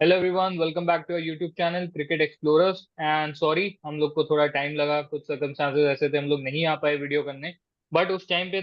Hello everyone, welcome back to YouTube channel cricket explorers. And sorry, हम लोग को थोड़ा टाइम लगा, कुछ सर्कमस्टांसेस ऐसे थे, हम लोग नहीं आ पाए वीडियो करने। बट उस टाइम पे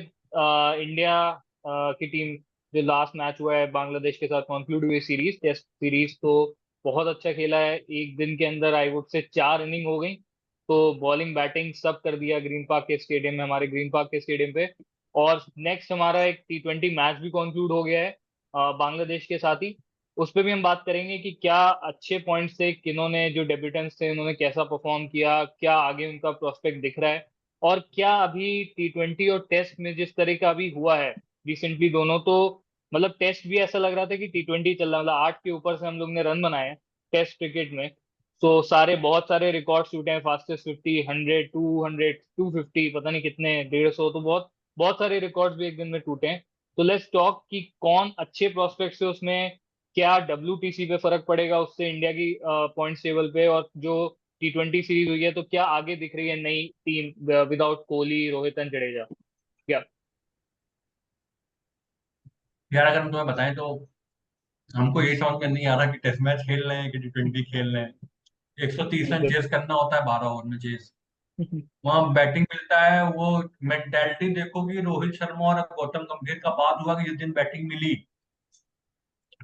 इंडिया की टीम, जो लास्ट मैच हुआ है बांग्लादेश के साथ कंक्लूड हुई सीरीज, टेस्ट सीरीज, तो बहुत अच्छा खेला है। एक दिन के अंदर आई वुड से 4 इनिंग हो गई। तो बॉलिंग बैटिंग सब कर दिया ग्रीन पार्क के स्टेडियम में, हमारे ग्रीन पार्क के स्टेडियम पे। और नेक्स्ट हमारा एक T20 मैच भी कंक्लूड हो गया है बांग्लादेश के साथ ही। उस पर भी हम बात करेंगे कि क्या अच्छे पॉइंट्स थे, किन्होंने जो डेब्यूटेंट्स थे उन्होंने कैसा परफॉर्म किया, क्या आगे उनका प्रोस्पेक्ट दिख रहा है, और क्या अभी T20 और टेस्ट में जिस तरह का अभी हुआ है रिसेंटली दोनों, तो मतलब टेस्ट भी ऐसा लग रहा था कि T20 चल रहा, मतलब 8 के ऊपर से हम लोग ने रन बनाए हैं टेस्ट क्रिकेट में। तो सारे बहुत सारे रिकॉर्ड टूटे हैं, फास्टेस्ट 50, 100, 200, 250, पता नहीं कितने, 150, तो बहुत बहुत सारे रिकॉर्ड्स भी एक दिन में टूटे हैं। तो लेट्स टॉक कि कौन अच्छे प्रोस्पेक्ट्स है उसमें, क्या WTC पे फर्क पड़ेगा उससे इंडिया की पॉइंट्स टेबल पे, और जो T20 सीरीज हुई है तो क्या आगे दिख रही है नई team without Kohli, Rohit and Jadeja. क्या? यार अगर हम तुम्हें बताएं तो हमको ये समझ में नहीं आ रहा कि टेस्ट मैच खेल रहे हैं कि T20 खेल रहे हैं। 130 रन चेस करना होता है 12 ओवर में चेस। वहां बैटिंग मिलता है, वो मेंटेलिटी देखो कि रोहित शर्मा और गौतम गंभीर का बात हुआ कि जिस दिन बैटिंग मिली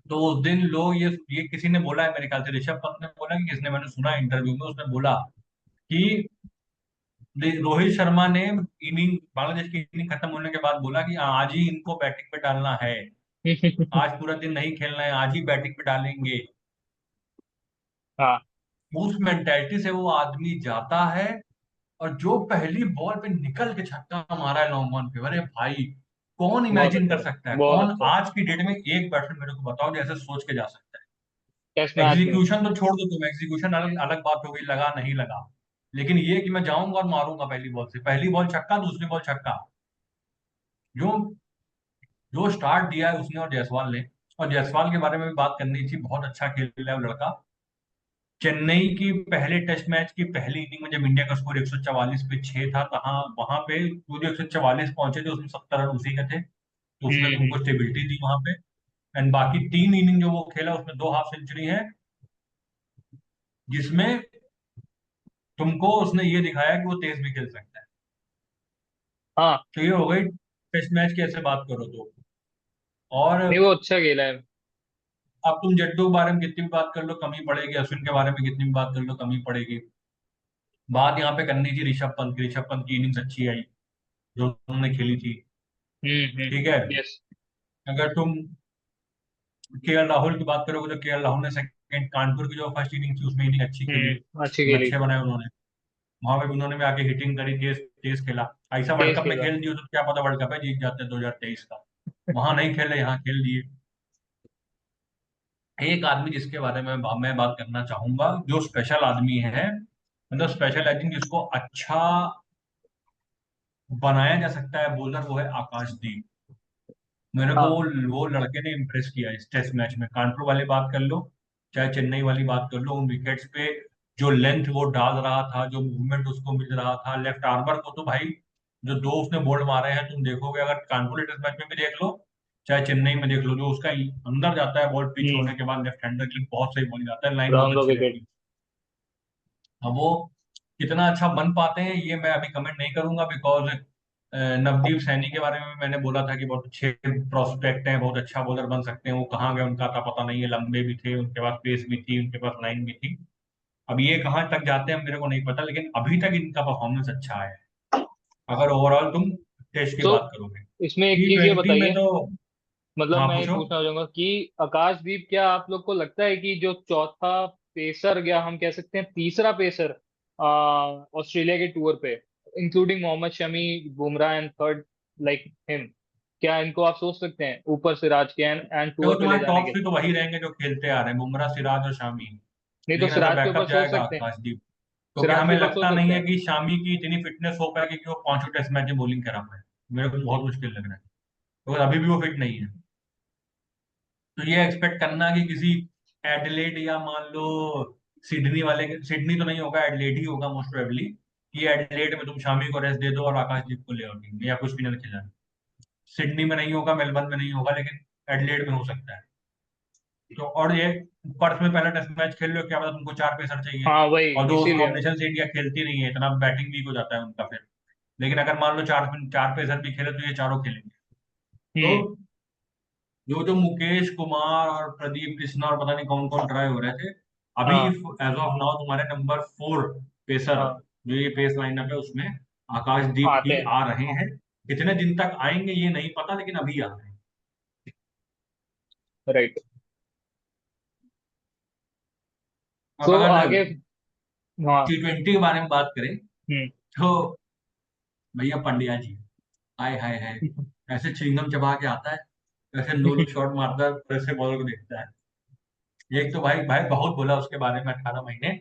तो उस दिन लोग ये किसी ने बोला है, मेरे ख्याल से ऋषभ पंत ने बोला कि किसने, मैंने सुना इंटरव्यू में, उसने बोला कि रोहित शर्मा ने इनिंग, बांग्लादेश की इनिंग खत्म होने के बाद बोला कि आज ही इनको बैटिंग पे डालना है, आज पूरा दिन नहीं खेलना है, आज ही बैटिंग पे डालेंगे। हाँ, उस मेंटेलिटी से वो आदमी जाता है और जो पहली बॉल पे निकल के छक्का मारा है लॉन्ग ऑन पे, अरे भाई कौन बहुत इमेजिन अच्छा कर है, सकता है, बहुत कौन अच्छा है। आज की डेट में एक बैट्समैन मेरे को बताओ जैसे सोच के जा सकता टेस्ट है। मैच में। एग्जीक्यूशन तो छोड़ दो, तुम एग्जीक्यूशन अलग अलग बात हो गई, लगा नहीं लगा, लेकिन ये कि मैं जाऊंगा और मारूंगा पहली बॉल से, पहली बॉल छक्का, दूसरी बॉल छक्का, जो जो स्टार्ट दिया है उसने और जायसवाल ने। और जायसवाल के बारे में भी बात करनी थी, बहुत अच्छा खेल रहा है वो लड़का। चेन्नई की पहले टेस्ट मैच की पहली इनिंग में जब इंडिया का स्कोर 144 पे 6 था, तहाँ वहां पे वो जो 144 पहुंचे थे उसमें 70 रन उसी के थे, तो उसने हम्म। तुमको स्टेबिलिटी दी वहां पे। एंड बाकी 3 इनिंग जो वो खेला उसमें 2 हाफ सेंचुरी है, जिसमें तुमको उसने ये दिखाया कि वो तेज भी खेल सकता है। हाँ, तो ये हो गई टेस्ट मैच की ऐसे बात करो तो। और नहीं वो अच्छा खेला है। अब तुम जड्डू के बारे में कितनी भी बात कर लो कमी पड़ेगी, अश्विन के बारे में कितनी भी बात कर लो कमी पड़ेगी। बात यहाँ पे करनी थी ऋषभ पंत की, ऋषभ पंत की इनिंग्स अच्छी आई जो उन्होंने खेली थी। ठीक है, यस। अगर तुम KL राहुल की बात करोगे तो KL राहुल ने सेकंड कानपुर की जो फर्स्ट इनिंग थी उसमें इनिंग अच्छी खेली, अच्छी रन खेली अच्छे थी। बनाए उन्होंने। वहां पे भी उन्होंने भी आके हिटिंग करी, तेज तेज खेला। ऐसा वर्ल्ड तेज कप में खेला। खेल दियो तो क्या पता वर्ल्ड कप है जीत जाते 2023 का। वहां नहीं खेले, यहाँ खेल दिए। एक आदमी जिसके बारे में मैं बात करना चाहूंगा, जो स्पेशल आदमी है, मतलब स्पेशल आई थिंक जिसको अच्छा बनाया जा सकता है बॉलर, वो है आकाशदीप। मेरे को हाँ। वो लड़के ने इम्प्रेस किया इस टेस्ट मैच में। कानपुर वाली बात कर लो, चाहे चेन्नई वाली बात कर लो, उन विकेट्स पे जो लेंथ वो डाल रहा था, जो मूवमेंट उसको मिल रहा था लेफ्ट आर्मर को, तो भाई जो दो उसने बोल्ड मारे हैं तुम देखोगे, अगर कानपुर के टेस्ट मैच में भी देख लो चाहे चेन्नई में देख लो, जो उसका अंदर जाता है बॉल पिच हम्म। होने के बाद लेफ्ट हैंडर के लिए बहुत सही बॉल जाता है, लाइन राउंड बहुत द अच्छी रहती विकेट। है। अब वो कितना अच्छा बन पाते हैं ये मैं अभी कमेंट नहीं करूंगा, बिकॉज नवदीप सैनी के बारे में मैंने बोला था कि बहुत अच्छे प्रोस्पेक्ट हैं, बहुत अच्छा बॉलर बन सकते हैं, वो कहाँ गए उनका था पता नहीं है, लंबे भी थे, उनके पास पेस भी थी, उनके पास लाइन भी थी। अब ये कहाँ तक जाते हैं मेरे को नहीं पता, लेकिन अभी तक इनका परफॉर्मेंस अच्छा है अगर ओवरऑल तुम टेस्ट की तो बात करोगे। इसमें एक टी चीज ये ट्वेंटी में बताइए, तो मतलब हाँ मैं ये पूछो। पूछना चाहूंगा कि आकाशदीप, क्या आप लोग को लगता है कि जो चौथा पेसर, या हम कह सकते हैं तीसरा पेसर ऑस्ट्रेलिया के टूर पे, including Mohammed Shami, Bumrah and third like him, क्या इनको आप सोच सकते हैं ऊपर सिराज के एंड देखो टूर पे ले तुम्हारे जाने टॉप के? थ्री तो वही रहेंगे जो खेलते आ रहे हैं, बुमराह, सिराज और शामी। नहीं तो लेकिन अगर सिराज के ऊपर बैकअप सोच जाएगा सकते हैं, आकाशदीप, क्योंकि सिराज के हमें ऊपर सोच लगता सकते नहीं है हैं। कि शामी की इतनी फिटनेस हो पाएगी कि वो पांचों टेस्ट मैच में बॉलिंग करा पाए। मेरे को तो बहुत मुश्किल लग रहा है, तो अभी भी वो फिट नहीं है। तो ये एक्सपेक्ट करना कि किसी एडिलेड या मान लो सिडनी वाले, सिडनी तो नहीं होगा, एडिलेड ही होगा मोस्ट प्रोबेबली, कि एडिलेड में तुम शामी को रेस्ट दे दो और आकाशदीप को ले आओ टीम में या कुछ भी ना खिलाए। सिडनी में नहीं होगा, मेलबर्न में नहीं होगा, लेकिन एडिलेड में हो सकता है। तो और ये पर्थ में पहला टेस्ट मैच खेल लो, क्या पता तुमको 4 पेसर चाहिए, हाँ वही, और दो उस इसीलिए कॉम्बिनेशन से इंडिया खेलती नहीं है, इतना बैटिंग वीक हो जाता है उनका फिर। लेकिन अगर मान लो चार चार पेसर भी खेले तो ये चारों खेलेंगे। तो हम्म। जो जो मुकेश कुमार और प्रदीप कृष्णा और पता नहीं कौन कौन ट्राई हो रहे थे, अभी हाँ एज ऑफ नाउ तुम्हारे नंबर 4 पेसर हाँ जो ये पेस लाइनअप है उसमें आकाशदीप आते ही हैं। आ रहे हैं। कितने दिन तक आएंगे ये नहीं पता, लेकिन अभी आ रहे हैं। राइट। अब तो अगर आगे। हाँ। T20 के बारे में बात करें हम्म। तो भैया पंड्या जी, हाय हाय हाय, ऐसे च्युइंगम चबा के आता है, ऐसे नो लुक शॉट मारता है और ऐसे बॉलर को देखता है। एक तो भाई भाई बहुत बोला उसके बारे में 18 महीने,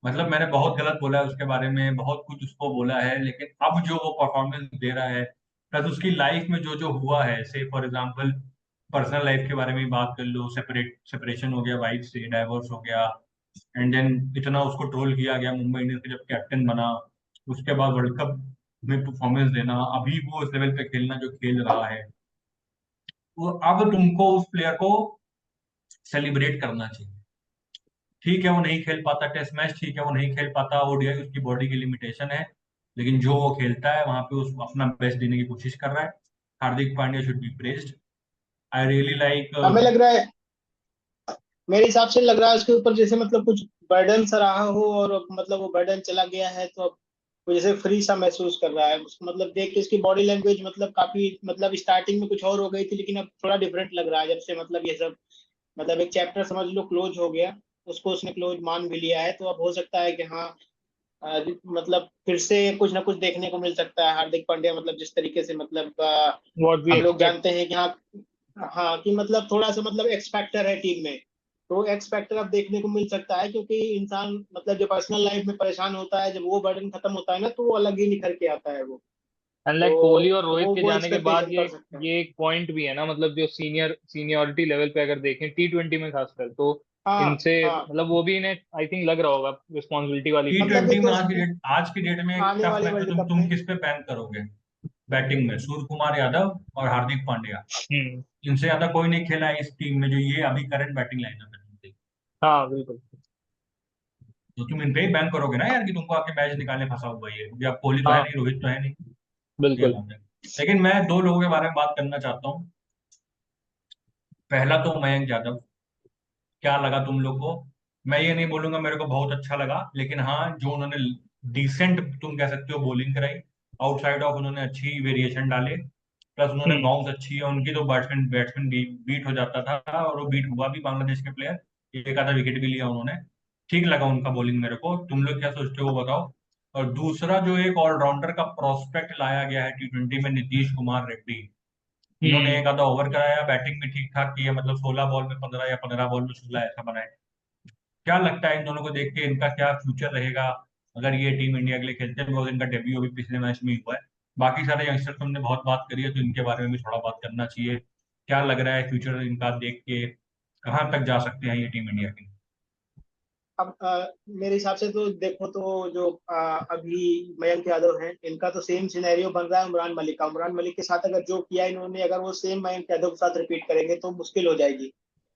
मतलब मैंने बहुत गलत बोला है उसके बारे में, बहुत कुछ उसको बोला है, लेकिन अब जो वो परफॉर्मेंस दे रहा है, प्लस उसकी लाइफ में जो जो हुआ है, से फॉर एग्जांपल पर्सनल लाइफ के बारे में ही बात कर लो, सेपरेशन हो गया वाइफ से, डाइवोर्स हो गया, एंड देन इतना उसको ट्रोल किया गया मुंबई इंडियंस के जब कैप्टन बना, उसके बाद वर्ल्ड कप में परफॉर्मेंस देना, अभी वो इस लेवल पे खेलना जो खेल रहा है, वो अब तुमको उस प्लेयर को सेलिब्रेट करना चाहिए। ठीक है वो नहीं खेल पाता टेस्ट मैच, ठीक है वो नहीं खेल पाता ओडीआई, उसकी बॉडी की लिमिटेशन है, लेकिन जो वो खेलता है वहां पे उस अपना बेस्ट देने की कोशिश कर रहा है। Hardik Pandya should be praised. I really like. हमें लग रहा है, मेरे हिसाब से लग रहा है उसके ऊपर जैसे मतलब कुछ बर्डन सा रहा हो, और अब मतलब वो बर्डन चला गया है, तो अब वो जैसे फ्री सा महसूस कर रहा है उसको, मतलब देख के इसकी बॉडी लैंग्वेज मतलब काफी, मतलब स्टार्टिंग में कुछ और हो गई थी लेकिन अब थोड़ा डिफरेंट लग रहा है जब से मतलब ये सब, मतलब एक चैप्टर समझ लो क्लोज हो गया, उसको उसने क्लोज मान भी लिया है, तो अब हो सकता है कि हाँ, मतलब फिर से कुछ ना कुछ देखने को मिल सकता है हार्दिक पांड्या, मतलब जिस तरीके से मतलब व्हाट वी हम लोग एक्सपेक्ट। जानते हैं कि हाँ, हाँ कि मतलब थोड़ा सा मतलब एक्स फैक्टर है टीम में, तो एक्स फैक्टर अब देखने को मिल सकता है, क्योंकि इंसान मतलब जो पर्सनल लाइफ में परेशान होता है, जब वो बर्डन खत्म होता है ना, तो वो अलग ही निखर के आता है वो। अनलाइक कोहली तो और रोहित के वो जाने के बाद एक्सपेक्टेशन कर सकते हैं। ये एक पॉइंट भी है ना, मतलब जो सीनियरिटी लेवल पे अगर देखें T20 में खासकर, तो हाँ इनसे हाँ, मतलब वो भी इन्हें आई थिंक लग रहा होगा, रिस्पॉन्सिबिलिटी वाली टी फील मतलब ट्वेंटी होगी। में देखो आज की डेट में एक आने टफ वाले मैच है, वर्ल्ड कप तुम में, किस पे बैन करोगे बैटिंग में? सूर्य कुमार यादव और हार्दिक पांड्या, हम्म। इनसे ज्यादा कोई नहीं खेला है इस टीम में जो ये अभी करंट बैटिंग लाइनअप है। हाँ बिल्कुल। तो तुम इन पे ही बैन करोगे ना यार, कि तुमको आके मैच निकालने फंसा हुआ है ये, क्योंकि अब कोहली तो है हाँ नहीं, रोहित तो है नहीं। ये बिल्कुल। बात है। लेकिन मैं दो लोगों के बारे में बात करना चाहता हूँ। पहला तो मयंक यादव, क्या लगा तुम लोग को? मैं ये नहीं बोलूंगा मेरे को बहुत अच्छा लगा, लेकिन हाँ जो उन्होंने डिसेंट तुम कह सकते हो बॉलिंग कराई, आउटसाइड ऑफ उन्होंने अच्छी वेरिएशन डाले, प्लस उन्होंने हम्म। बाउंस अच्छी है उनकी, तो बैट्समैन बैट्समैन बीट हो जाता था, और वो बीट हुआ भी बांग्लादेश के प्लेयर, एक आधा विकेट भी लिया उन्होंने। ठीक लगा उनका बॉलिंग मेरे को। तुम लोग क्या सोचते हो वो बताओ। और दूसरा जो एक ऑलराउंडर का प्रोस्पेक्ट लाया गया है T20 में, नीतीश कुमार रेड्डी, इन्होंने हम्म। एक आधा ओवर कराया, बैटिंग भी ठीक ठाक की है, मतलब 16 बॉल में 15 या 15 बॉल में 16 ऐसा बनाए। क्या लगता है इन दोनों को देख के इनका क्या फ्यूचर रहेगा अगर ये टीम इंडिया के लिए खेलते हैं? बिकॉज इनका डेब्यू अभी पिछले मैच में ही हुआ है। बाकी सारे यंगस्टर्स हमने बहुत बात करी है, तो इनके बारे में भी थोड़ा बात करना चाहिए। क्या लग रहा है फ्यूचर इनका देख के, कहाँ तक जा सकते हैं ये टीम इंडिया की? अब मेरे हिसाब से तो देखो, तो जो अभी मयंक यादव हैं, इनका तो सेम सिनेरियो बन रहा है उमरान मलिक का। उमरान मलिक के साथ अगर जो किया इन्होंने, अगर वो सेम मयंक यादव के साथ रिपीट करेंगे तो मुश्किल हो जाएगी,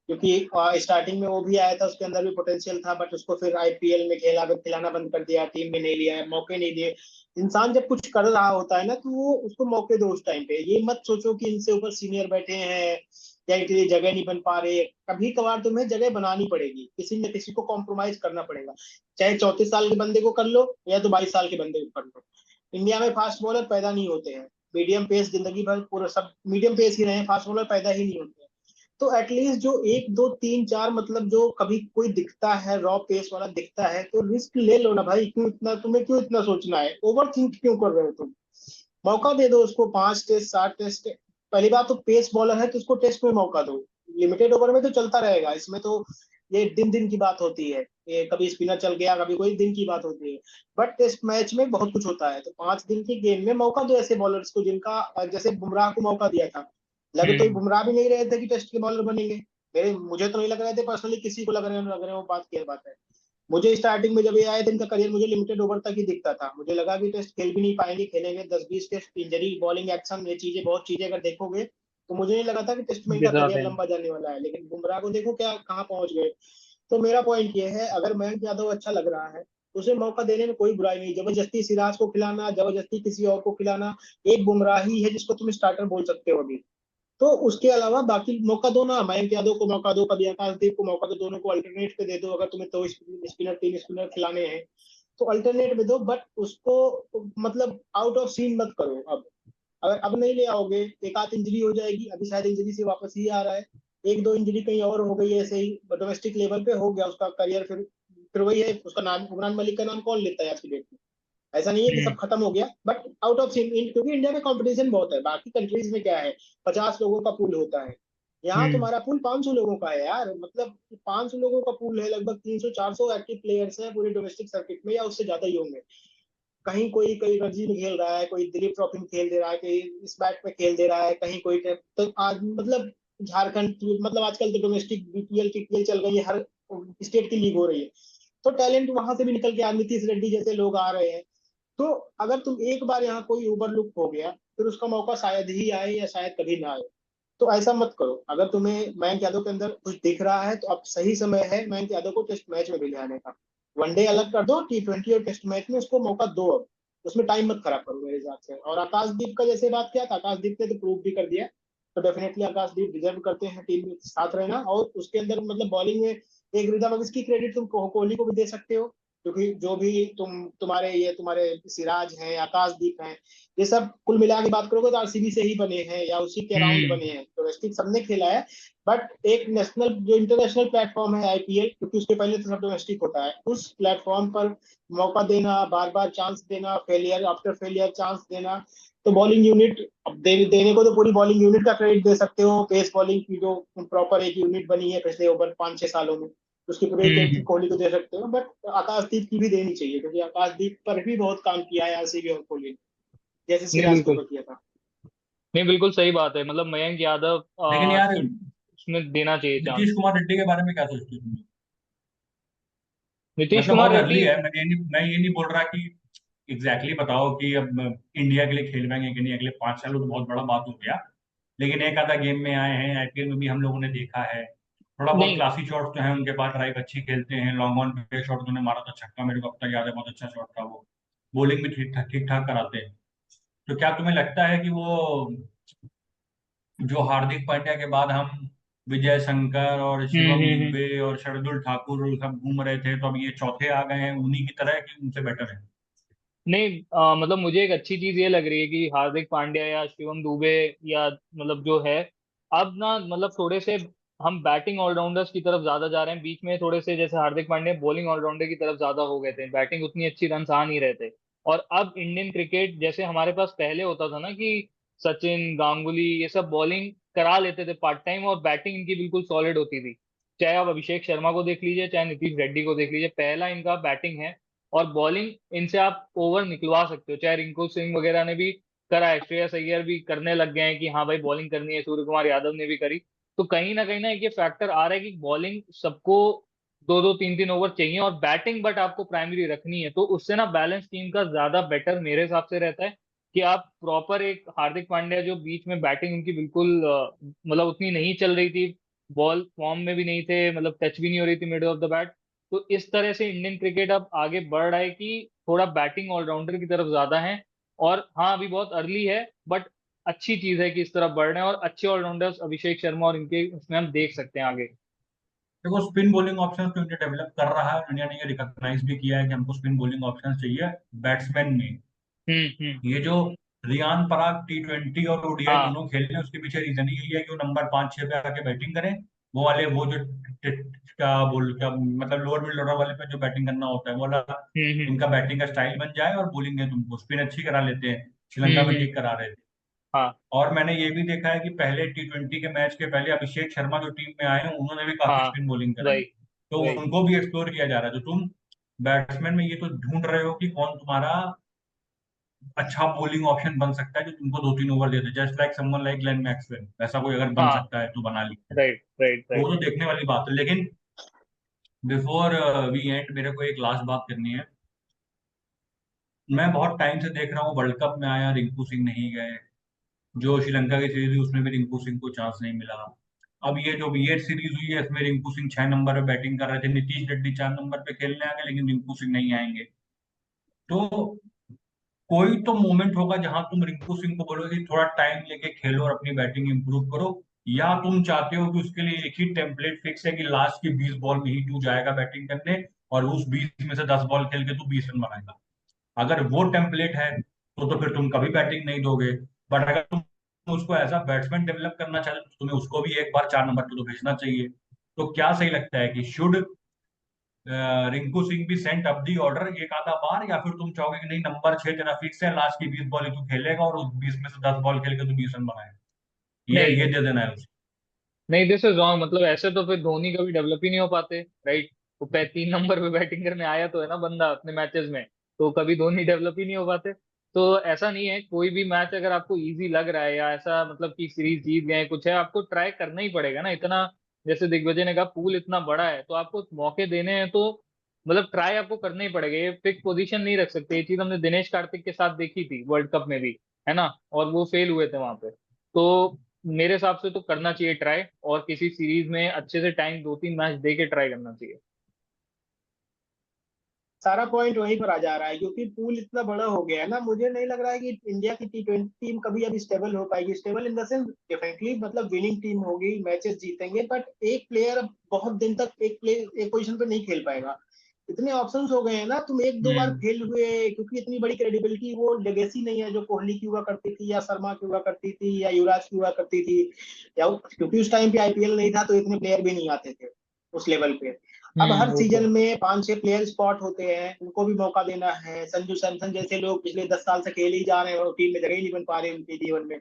क्योंकि स्टार्टिंग में वो भी आया था, उसके अंदर भी पोटेंशियल था, बट उसको फिर आईपीएल में खिलाना बंद कर दिया, टीम में नहीं लिया, मौके नहीं दिए। इंसान जब कुछ कर रहा होता है ना, तो वो उसको मौके दो उस टाइम पे, ये मत सोचो कि इनसे ऊपर सीनियर बैठे हैं या इनके लिए जगह नहीं बन पा रहे। कभी कभार तुम्हें जगह बनानी पड़ेगी, किसी न किसी को कॉम्प्रोमाइज करना पड़ेगा, चाहे 34 साल के बंदे को कर लो या तो 22 साल के बंदे को कर लो। इंडिया में फास्ट बॉलर पैदा नहीं होते हैं, मीडियम पेस जिंदगी भर पूरा सब मीडियम पेस ही रहे, फास्ट बॉलर पैदा ही नहीं होते हैं। तो एटलीस्ट जो एक दो तीन चार, मतलब जो कभी कोई दिखता है रॉ पेस वाला दिखता है, तो रिस्क ले लो ना भाई, क्यों इतना, तुम्हें क्यों इतना सोचना है, ओवर थिंक क्यों कर रहे हो तुम? मौका दे दो उसको, 5 टेस्ट 7 टेस्ट। पहली बात तो पेस बॉलर है तो उसको टेस्ट में मौका दो, लिमिटेड ओवर में तो चलता रहेगा, इसमें तो ये दिन दिन की बात होती है, ये कभी स्पिनर चल गया, कभी कोई दिन की बात होती है। बट टेस्ट मैच में बहुत कुछ होता है, तो 5 दिन की गेम में मौका दो ऐसे बॉलर्स को जिनका, जैसे बुमराह को मौका दिया था। लगे तो हम्म। बुमराह भी नहीं रहे थे कि टेस्ट के बॉलर बनेंगे, मेरे मुझे तो नहीं लग रहे थे पर्सनली, किसी को लग रहे हो, बात की बात है। मुझे स्टार्टिंग में जब ये आए थे, इनका करियर मुझे लिमिटेड ओवर तक ही दिखता था, मुझे लगा कि टेस्ट खेल भी नहीं पाएंगे, खेलेंगे 10-20 टेस्ट, इंजरी, बॉलिंग एक्शन, ये चीजें बहुत चीजें अगर देखोगे तो मुझे नहीं लगा था कि टेस्ट में इनका गुजरात करियर है। लंबा जाने वाला है, लेकिन बुमराह को देखो क्या कहाँ पहुंच गए। तो मेरा पॉइंट ये है, अगर मयंक यादव अच्छा लग रहा है तो उसे मौका देने में कोई बुराई नहीं। जबरदस्ती सिराज को खिलाना, जबरदस्ती किसी और को खिलाना, एक बुमराह ही है जिसको तुम स्टार्टर बोल सकते हो अभी। तो उसके अलावा बाकी मौका दो ना, मयंक यादव को मौका दो, कभी आकाशदीप को मौका दो, दोनों को अल्टरनेट पे दे दो। अगर तुम्हें तो स्पिनर, तीन स्पिनर खिलाने हैं तो अल्टरनेट में दो, बट उसको मतलब आउट ऑफ सीन मत करो अब। अगर अब नहीं ले आओगे, एक आध इंजरी हो जाएगी, अभी शायद इंजरी से वापस ही आ रहा है, एक दो इंजरी कहीं और हो गई ऐसे ही डोमेस्टिक लेवल पे हो गया उसका करियर, फिर वही है, उसका नाम उमरान मलिक का नाम कौन लेता है आज की डेट में। ऐसा नहीं है कि सब हम्म। खत्म हो गया, बट आउट ऑफ सीन, क्योंकि इंडिया में कंपटीशन बहुत है। बाकी कंट्रीज में क्या है, 50 लोगों का पूल होता है, यहाँ हम्म। तुम्हारा पूल 500 लोगों का है यार। मतलब 500 लोगों का पूल है, लगभग 300-400 एक्टिव प्लेयर्स हैं पूरे डोमेस्टिक सर्किट में, या उससे ज्यादा ही होंगे। कहीं कोई कोई रणजी में खेल रहा है, कोई दिलीप ट्रॉफी में खेल दे रहा है, कोई इस बैट में खेल दे रहा है, कहीं कोई तो आज मतलब झारखंड, मतलब आजकल तो डोमेस्टिक बीपीएल टीपीएल चल गई है, हर स्टेट की लीग हो रही है। तो टैलेंट वहां से भी निकल के नीतीश रेड्डी जैसे लोग आ रहे हैं। तो अगर तुम एक बार यहाँ कोई ओवरलुक हो गया, फिर उसका मौका शायद ही आए या शायद कभी ना आए। तो ऐसा मत करो। अगर तुम्हें मयंक यादव के अंदर कुछ दिख रहा है तो अब सही समय है मयंक यादव को टेस्ट मैच में भी ले आने का। वनडे अलग कर दो, T20 और टेस्ट मैच में उसको मौका दो अब। उसमें टाइम मत खराब करो मेरे हिसाब से। और आकाशदीप का जैसे बात किया था, आकाशदीप ने तो प्रूव भी कर दिया। तो डेफिनेटली आकाशदीप डिजर्व करते हैं टीम में साथ रहना। और उसके अंदर मतलब बॉलिंग में एक रिदम, अब इसकी क्रेडिट तुम कोहली को भी दे सकते हो, क्योंकि जो भी तुम्हारे सिराज हैं, आकाशदीप हैं, ये सब कुल मिला के बात करोगे तो आरसीबी से ही बने हैं या उसी के अराउंड हम्म। बने हैं। डोमेस्टिक सबने खेला है, बट एक नेशनल जो इंटरनेशनल प्लेटफॉर्म है आईपीएल, क्योंकि उसके पहले तो सब डोमेस्टिक होता है, उस प्लेटफॉर्म पर मौका देना, बार बार चांस देना, फेलियर आफ्टर फेलियर चांस देना। तो बॉलिंग यूनिट अब देने को तो पूरी बॉलिंग यूनिट का क्रेडिट दे सकते हो, पेस बॉलिंग की जो प्रॉपर एक यूनिट बनी है पिछले ओवर 5-6 सालों में, उसकी पूरी क्रेडिट हम्म। कोहली को दे सकते हो। बट आकाशदीप की भी देनी चाहिए, क्योंकि आकाशदीप पर भी बहुत काम किया है आरसीबी और कोहली ने, जैसे नहीं सिराज के बिल्कुल, ऊपर किया था। नहीं बिल्कुल सही बात है। मतलब मयंक यादव लेकिन यार शुड, उसमें देना चाहिए नीतीश चांस। कुमार रेड्डी के बारे में क्या सोचते हो तुम? नीतीश मतलब कुमार बहुत रेड्डी। अर्ली है, मैं ये नहीं बोल रहा कि एग्जैक्टली बताओ कि अब इंडिया के लिए खेल पाएंगे कि नहीं अगले 5 साल, तो बहुत बड़ा बात हो गया। लेकिन एक आधा गेम में आए हैं, आईपीएल में भी हम लोगों ने देखा है, थोड़ा बहुत नहीं, क्लासी शॉट तो है उनके पास, ड्राइव अच्छी खेलते हैं, लॉन्ग ऑन पे शॉट उन्होंने मारा था, छक्का मेरे को अब तक याद है, बहुत अच्छा शॉट था वो। बॉलिंग भी ठीक ठाक कराते हैं। तो क्या तुम्हें लगता है कि वो जो हार्दिक पांड्या के बाद हम विजय शंकर और शिवम हम्म। दुबे और शार्दुल ठाकुर सब घूम रहे थे, तो अब ये चौथे आ गए हैं, उन्हीं की तरह कि उनसे बेटर है? नहीं, मतलब मुझे एक अच्छी चीज ये लग रही है कि हार्दिक पांड्या या शिवम दुबे या मतलब जो है, अब ना मतलब थोड़े से हम बैटिंग ऑलराउंडर्स की तरफ ज्यादा जा रहे हैं। बीच में थोड़े से जैसे हार्दिक पांड्या बॉलिंग ऑलराउंडर की तरफ ज्यादा हो गए थे, बैटिंग उतनी अच्छी रन आ नहीं रहे थे। और अब इंडियन क्रिकेट जैसे हमारे पास पहले होता था ना कि सचिन, गांगुली ये सब बॉलिंग करा लेते थे पार्ट टाइम, और बैटिंग इनकी बिल्कुल सॉलिड होती थी। चाहे आप अभिषेक शर्मा को देख लीजिए, चाहे नीतीश रेड्डी को देख लीजिए, पहला इनका बैटिंग है। और बॉलिंग इनसे आप ओवर निकलवा सकते हो, चाहे रिंकू सिंह वगैरह ने भी करा है, श्रेयस अय्यर भी करने लग गए हैं कि हाँ भाई बॉलिंग करनी है, सूर्य कुमार यादव ने भी करी। तो कहीं ना एक ये फैक्टर आ रहा है कि बॉलिंग सबको 2-2 3-3 ओवर चाहिए, और बैटिंग बट आपको प्राइमरी रखनी है। तो उससे ना बैलेंस टीम का ज्यादा बेटर मेरे हिसाब से रहता है कि आप प्रॉपर एक हार्दिक पांड्या जो बीच में बैटिंग उनकी बिल्कुल मतलब उतनी नहीं चल रही थी, बॉल फॉर्म में भी नहीं थे, मतलब टच भी नहीं हो रही थी मिडल ऑफ द बैट। तो इस तरह से इंडियन क्रिकेट अब आगे बढ़ रहा है कि थोड़ा बैटिंग ऑलराउंडर की तरफ ज्यादा है। और हाँ अभी बहुत अर्ली है, बट अच्छी चीज है कि इस तरफ बढ़ रहे हैं, और अच्छे ऑलराउंडर्स अभिषेक शर्मा और इनके उसमें हम देख सकते हैं आगे। देखो, स्पिन बॉलिंग ऑप्शन तो इंडिया डेवलप कर रहा है, इंडिया ने ये रिकॉग्नाइज भी किया है कि हमको स्पिन बॉलिंग ऑप्शन चाहिए बैट्समैन में। हम्म। ये जो रियान पराग T20 और ओडीआई हाँ। दोनों खेल रहे हैं, उसके पीछे रीजन ही यही है कि वो नंबर 5-6 पे आके बैटिंग करें। वो वाले वो जो क्या मतलब लोअर मिडिल ऑर्डर वाले पे जो बैटिंग करना होता है वो वाला हम्म। इनका बैटिंग का स्टाइल बन जाए, और बॉलिंग है तुमको स्पिन अच्छी करा लेते हैं, श्रीलंका में हम्म। ठीक करा रहे थे। हाँ। और मैंने ये भी देखा है कि पहले T20 के मैच के पहले अभिषेक शर्मा जो टीम में आए हैं, उन्होंने भी काफी हाँ। स्पिन बॉलिंग कराई। राइट। तो राइट। उनको भी एक्सप्लोर किया जा रहा है। तो तुम बैट्समैन में ये तो ढूंढ रहे हो कि कौन तुम्हारा अच्छा बॉलिंग ऑप्शन बन सकता है जो तुमको 2-3 ओवर दे दे, just like someone like Glenn Maxwell, ऐसा कोई अगर बन हाँ। सकता है तो बना लिया। राइट राइट तो वो राइट। तो देखने वाली बात है। लेकिन बिफोर वी एंड, मेरे को एक लास्ट बात करनी है। मैं बहुत टाइम से देख रहा हूँ, वर्ल्ड कप में आया रिंकू सिंह नहीं गए, जो श्रीलंका की सीरीज हुई उसमें भी रिंकू सिंह को चांस नहीं मिला। अब ये जो B8 सीरीज हुई है इसमें रिंकू सिंह 6 नंबर पे बैटिंग कर रहे थे, नीतीश रेड्डी 4 नंबर पे खेलने आ गए, लेकिन रिंकू सिंह नहीं आएंगे। तो कोई तो मोमेंट होगा जहां तुम रिंकू सिंह को बोलोगे कि थोड़ा टाइम लेके खेलो और अपनी बैटिंग इंप्रूव करो, या तुम चाहते हो कि उसके लिए एक ही टेम्पलेट फिक्स है कि लास्ट की 20 बॉल में ही तू जाएगा बैटिंग करने और उस 20 में से 10 बॉल खेल के तू 20 रन बनाएगा। अगर वो टेम्पलेट है तो फिर तुम कभी बैटिंग नहीं दोगे। बट अगर तुम उसको एज अ बैट्समैन डेवलप करना चाहते हो तो तुम्हें उसको भी एक बार 4 नंबर पे तो भेजना चाहिए। तो क्या सही लगता है कि शुड रिंकू सिंह भी सेंट अप दी ऑर्डर एक आधा बार, या फिर तुम चाहोगे कि नहीं नंबर 6 तेरा फिक्स है, लास्ट की 20 बॉल ही तू खेलेगा और उस 20 में से 10 बॉल खेल के तू 20 रन बनाएगा, ये नहीं दे देना है उसे। नहीं, दिस इज रॉन्ग। मतलब ऐसे तो फिर धोनी कभी डेवलप ही नहीं हो पाते, राइट? वो 3 नंबर पे बैटिंग करने आया तो है ना बंदा अपने मैचेस में, तो कभी धोनी डेवलप ही नहीं हो पाते। तो ऐसा नहीं है, कोई भी मैच अगर आपको इजी लग रहा है या ऐसा मतलब कि सीरीज जीत गए कुछ है, आपको ट्राई करना ही पड़ेगा ना इतना। जैसे दिग्विजय ने कहा पूल इतना बड़ा है तो आपको मौके देने हैं, तो मतलब ट्राई आपको करना ही पड़ेगा। ये फिक्स पोजीशन नहीं रख सकते। ये चीज हमने दिनेश कार्तिक के साथ देखी थी वर्ल्ड कप में भी, है ना? और वो फेल हुए थे वहां पे। तो मेरे हिसाब से तो करना चाहिए ट्राई, और किसी सीरीज में अच्छे से टाइम 2-3 मैच दे के ट्राई करना चाहिए। सारा पॉइंट वहीं पर आ जा रहा है, क्योंकि पूल इतना बड़ा हो गया है ना। मुझे नहीं लग रहा है कि इंडिया की T20 टीम कभी अब स्टेबल हो पाएगी। Stable in the sense definitely मतलब विनिंग टीम होगी, मैचेस जीतेंगे, बट एक प्लेयर अब बहुत दिन तक एक प्लेयर एक पोजीशन पे नहीं खेल पाएगा। इतने ऑप्शंस हो गए हैं ना, तुम एक दो बार हम्म। फेल हुए, क्योंकि इतनी बड़ी क्रेडिबिलिटी वो लेगेसी नहीं है जो कोहली की हुआ करती थी या शर्मा की हुआ करती थी या युवराज की हुआ करती थी, या क्योंकि उस टाइम पे IPL नहीं था तो इतने प्लेयर भी नहीं आते थे उस लेवल पे। अब हर वो तो सीजन है। में 5-6 प्लेयर स्पॉट होते हैं, उनको भी मौका देना है। संजू सैमसन जैसे लोग पिछले 10 साल से खेल ही जा रहे हैं और टीम में जगह ही नहीं बन पा रही उनके जीवन में।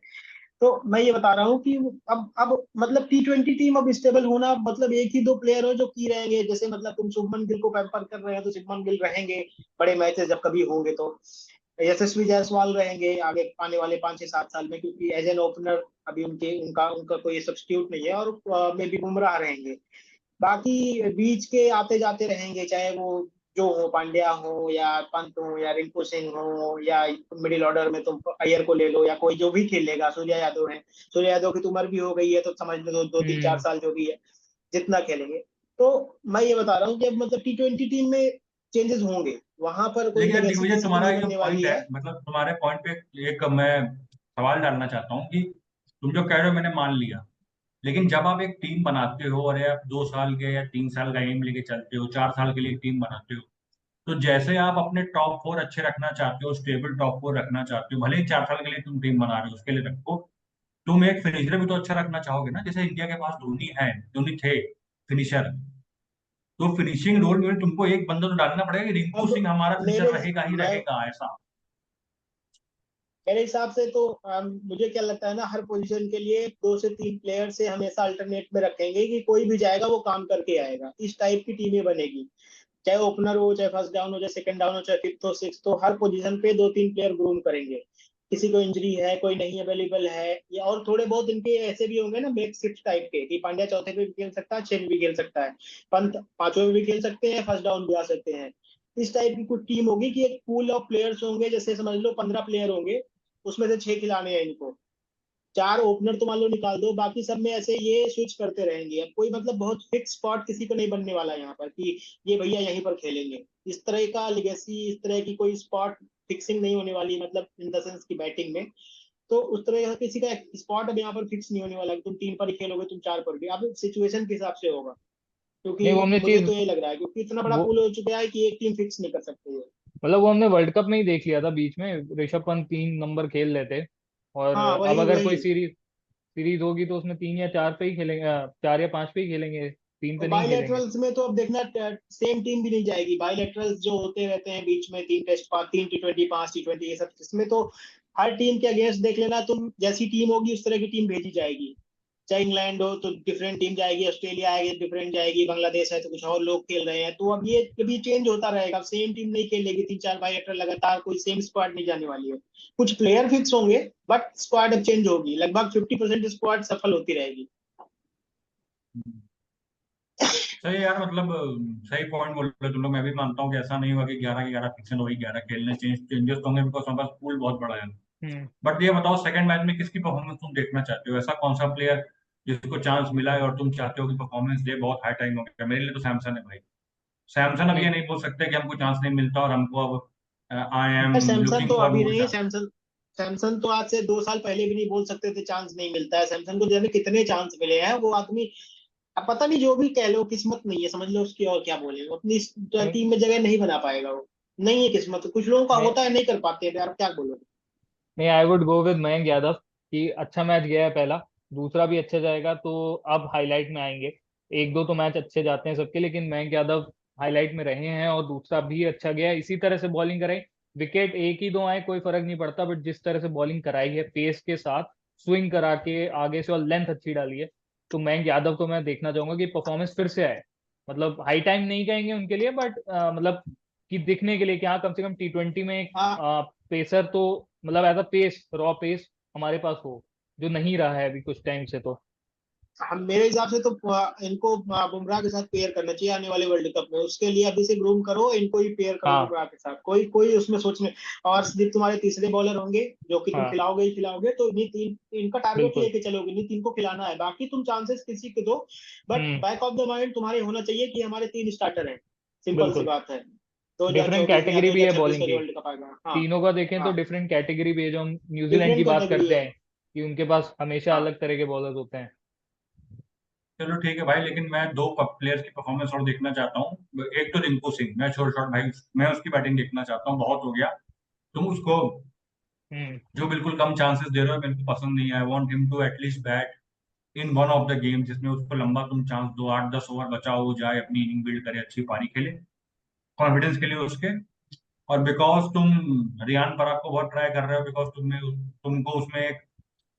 तो मैं ये बता रहा हूँ कि अब मतलब T20 टीम अब स्टेबल होना मतलब एक ही दो प्लेयर हो जो की रहेंगे। जैसे मतलब तुम शुभमन गिल को पैम्पर कर रहे हो तो शुभमन गिल रहेंगे बड़े मैचेस जब कभी होंगे तो। यशस्वी जायसवाल रहेंगे आगे आने वाले 5 से 7 साल में, क्योंकि एज एन ओपनर अभी उनके उनका उनका कोई सब्स्टिट्यूट नहीं है। और मे बी बुमराह रहेंगे। बाकी बीच के आते जाते रहेंगे, चाहे वो जो हो, पांड्या हो या पंत हो या रिंकू सिंह हो, या मिडिल ऑर्डर में तुम अय्यर को ले लो या कोई जो भी खेलेगा। सूर्या यादव है, सूर्या यादव की तो उम्र भी हो गई है तो समझ लो 2-3-4 साल जो भी है जितना खेलेंगे। तो मैं ये बता रहा हूँ कि अब मतलब T20 टीम में चेंजेस होंगे, वहां पर कोई लेकिन यार लेगेसी दिग्विजय, किसी की तुम्हारा नहीं ये जो बनने वाली पॉइंट है, है। मतलब तुम्हारे पॉइंट पे एक मैं सवाल डालना चाहता हूँ कि तुम जो कह रहे हो मैंने मान लिया, लेकिन जब आप एक टीम बनाते हो और आप 2 साल के या 3 साल का एम लेके चलते हो, 4 साल के लिए एक टीम बनाते हो, तो जैसे आप अपने टॉप 4 अच्छे रखना चाहते हो, स्टेबल टॉप 4 रखना चाहते हो, भले ही 4 साल के लिए तुम टीम बना रहे हो उसके लिए रखो, तुम एक फिनिशर भी तो अच्छा रखना चाहोगे ना। जैसे इंडिया के पास धोनी है, धोनी थे फिनिशर, तो फिनिशिंग रोल में तुमको एक बंदा तो डालना पड़ेगा कि रिंकू अब सिंह हमारा फिनिशर मेरे रहेगा ही मैं रहेगा ऐसा। मेरे हिसाब से तो मुझे क्या लगता है ना, हर पोजीशन के लिए 2 से 3 प्लेयर से हमेशा अल्टरनेट में रखेंगे कि कोई भी जाएगा वो काम करके आएगा। इस टाइप की टीमें बनेगी, चाहे ओपनर हो, चाहे फर्स्ट डाउन हो, चाहे सेकंड डाउन हो, चाहे फिफ्थ हो, सिक्स हो। हर पोजीशन पे 2-3 प्लेयर ग्रूम करेंगे। किसी को इंजरी है, कोई नहीं अवेलेबल है, या और थोड़े बहुत इनके ऐसे भी होंगे ना मेक शिफ्ट टाइप के, कि पांड्या चौथे पे भी खेल सकता है, 6 में भी खेल सकता है, पंत पांचवें में भी खेल सकते हैं, फर्स्ट डाउन भी आ सकते हैं। इस टाइप की कुछ टीम होगी कि एक पूल ऑफ प्लेयर्स होंगे, जैसे समझ लो 15 प्लेयर होंगे, उसमें से 6 खिलाने हैं इनको। 4 ओपनर तो मान लो निकाल दो, बाकी सब में ऐसे ये स्विच करते रहेंगे। अब कोई मतलब बहुत फिक्स स्पॉट किसी को नहीं बनने वाला यहाँ पर कि ये भैया यहीं पर खेलेंगे। इस तरह का लिगेसी, इस तरह की कोई स्पॉट फिक्सिंग नहीं होने वाली, मतलब इन द सेंस की बैटिंग में। तो उस तरह का किसी का स्पॉट अब यहाँ पर फिक्स नहीं होने वाला कि तुम 3 पर ही खेलोगे, तुम 4 पर भी। अब सिचुएशन के हिसाब से होगा, नहीं, वो क्योंकि हमने मुझे चीज तो ये लग रहा है क्योंकि इतना बड़ा वो पूल हो चुका है कि एक टीम फिक्स नहीं कर सकती है। मतलब वो हमने वर्ल्ड कप में ही देख लिया था बीच में, ऋषभ पंत 3 नंबर खेल लेते। और हाँ, अब वही अगर वही। कोई सीरीज सीरीज होगी तो उसमें 3 या 4 पे ही खेलेंगे, 4 या 5 पे ही खेलेंगे, 3 पे नहीं खेलेंगे। बायलैटरल्स में तो अब देखना सेम टीम भी नहीं जाएगी। बायलैटरल्स जो होते रहते हैं बीच में, 3 टेस्ट, 3 T20, 5 T20, ये सब, इसमें तो हर टीम के अगेंस्ट देख लेना तुम, जैसी टीम होगी उस तरह की टीम भेजी जाएगी। चाहे इंग्लैंड हो तो डिफरेंट टीम जाएगी, ऑस्ट्रेलिया आएगी डिफरेंट जाएगी, बांग्लादेश है तो कुछ और लोग खेल रहे हैं। तो अब ये कभी चेंज होता रहेगा, सेम टीम नहीं खेलेगी 3-4 बायलैटरल लगातार, कोई सेम स्क्वाड नहीं जाने वाली है। कुछ प्लेयर फिक्स होंगे, बट स्क्वाड अब चेंज होगी, लगभग 50% स्क्वाड सफल होती रहेगी। सही है यार, मतलब सही पॉइंट बोल रहे हो तुम लोग। मैं भी मानता हूँ कि ऐसा नहीं हुआ कि 11 के 11 फिक्सन वही 11 खेलने, चेंजेस तो होंगे बिकॉज हमारे पास पूल बहुत बड़ा है। बट ये बताओ सेकंड मैच में किसकी परफॉर्मेंस तुम देखना चाहते हो? ऐसा कौन सा प्लेयर जिसको चांस मिला है और तुम चाहते हो कि परफॉर्मेंस दे? बहुत हाई टाइम हो गया मेरे लिए तो सैमसन है भाई। सैमसन अब ये नहीं नहीं बोल सकते कि हमको चांस नहीं मिलता और हमको अब आई एम यार सैमसन लुकिंग तो फॉर अभी मोर नहीं, चांस। सैमसन तो आज से 2 साल पहले भी नहीं बोल सकते थे चांस नहीं मिलता है। सैमसन को जाने कितने चांस मिले हैं, वो आदमी अब पता नहीं, जो भी कह लो किस्मत नहीं है समझ लो उसकी, और क्या बोले, वो अपनी नहीं टीम में जगह नहीं बना पाएगा। वो नहीं है किस्मत, कुछ लोगों का नहीं होता है नहीं कर पाते हैं यार, क्या बोलो। नहीं, I would go with Mayank Yadav कि अच्छा मैच गया है पहला, दूसरा भी अच्छा जाएगा तो अब हाईलाइट में आएंगे। एक दो तो मैच अच्छे जाते हैं सबके, लेकिन मयंक यादव हाईलाइट में रहे हैं और दूसरा भी अच्छा गया है। इसी तरह से बॉलिंग कराई, विकेट एक ही दो आए कोई फर्क नहीं पड़ता, बट जिस तरह से बॉलिंग कराई है पेस के साथ, स्विंग करा के आगे से और लेंथ अच्छी डाली है, तो मयंक यादव को मैं देखना चाहूंगा कि परफॉर्मेंस फिर से आए। मतलब हाई टाइम नहीं कहेंगे उनके लिए, बट मतलब कि दिखने के लिए कि हाँ कम से कम T20 में एक हाँ, पेसर तो, मतलब as a pace, raw pace हमारे पास हो, जो नहीं रहा है अभी कुछ टाइम से तो। हम मेरे हिसाब से तो इनको बुमराह के साथ पेयर करना चाहिए आने वाले वर्ल्ड कप में। उसके लिए अभी से ग्रूम करो, इनको ही पेयर करो हाँ बुमराह के साथ, कोई कोई उसमें सोचने। और सिर्फ तुम्हारे तीसरे बॉलर होंगे जो कि तुम हाँ खिलाओगे ही खिलाओगे, तो इन्हीं तीन, इनका टारगेट बिल्कुल। लेके चलोगे, इन्हीं तीन को खिलाना है, बाकी तुम चांसेस किसी के दो। But hmm. Back of the mind तुम्हारे होना चाहिए कि हमारे 3 स्टार्टर हैं। सिंपल सी बिल्कुल। बात है। दो हजार डिफरेंट चौबीस में या कैटेगरी भी है 2026 बॉलिंग का जो की, वर्ल्ड कप आएगा। हाँ। तीनों का देखें तो हाँ, डिफरेंट कैटेगरी भी है। जो हम न्यूजीलैंड की डिफरेंट बात कैटेगरी करते है। हैं कि उनके पास हमेशा हाँ, अलग तरह के बॉलर्स होते हैं। चलो ठीक है भाई, लेकिन मैं दो प्लेयर्स की परफॉर्मेंस और देखना चाहता हूँ। एक तो रिंकू सिंह, मैं छोड़ शॉट भाई, मैं उसकी बैटिंग देखना चाहता हूँ। बहुत हो गया तुम उसको हम्म। जो बिल्कुल कम चांसेस दे रहे हो, मेरे को पसंद नहीं है। I want him to at least bat in one of the game जिसमें उसको लंबा तुम चांस दो, 8-10 ओवर बचा हो जाए, अपनी इनिंग बिल्ड करे, अच्छी पारी खेले, कॉन्फिडेंस के लिए उसके। और बिकॉज तुम रियान पराग को बहुत ट्राई कर रहे हो, बिकॉज तुमको उसमें एक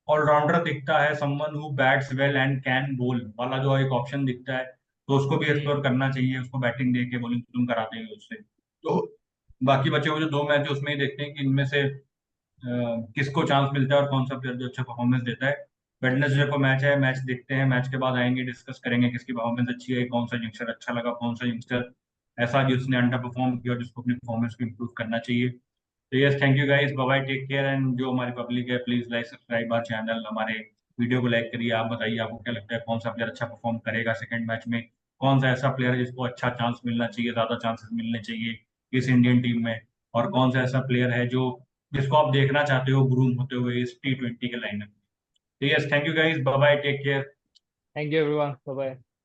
ऑलराउंडर दिखता है, someone who bats well and can बोल वाला जो एक ऑप्शन दिखता है, तो उसको भी हम्म। एक्सप्लोर करना चाहिए। उसको बैटिंग दे के बॉलिंग तुम कराते हो उससे, तो बाकी बचे हुए जो दो मैच है उसमें ही देखते हैं कि इनमें से किसको चांस मिलता है और कौन सा प्लेयर जो अच्छा परफॉर्मेंस देता है। वेडनेसडे को मैच है, मैच देखते हैं, मैच के बाद आएंगे, डिस्कस करेंगे किसकी परफॉर्मेंस अच्छी है, कौन सा यंगस्टर अच्छा लगा, कौन सा यंगस्टर ऐसा जिसने अंडर परफॉर्म किया और जिसको अपनी परफॉर्मेंस को इम्प्रूव करना चाहिए। तो yes, thank you guys, bye bye, take care. And जो हमारी पब्लिक है, please like subscribe our channel, हमारे वीडियो को लाइक करिए। आप बताइए आपको क्या लगता है कौन सा प्लेयर अच्छा परफॉर्म करेगा सेकंड मैच में, कौन सा ऐसा प्लेयर है जिसको अच्छा चांस मिलना चाहिए, ज्यादा चांसेस मिलने चाहिए इस इंडियन टीम में, और कौन सा ऐसा प्लेयर है जो जिसको आप देखना चाहते हो ग्रूम होते हुए इस T20 के लाइनअप। तो yes, thank you guys, bye bye, take care. Thank you everyone, bye bye.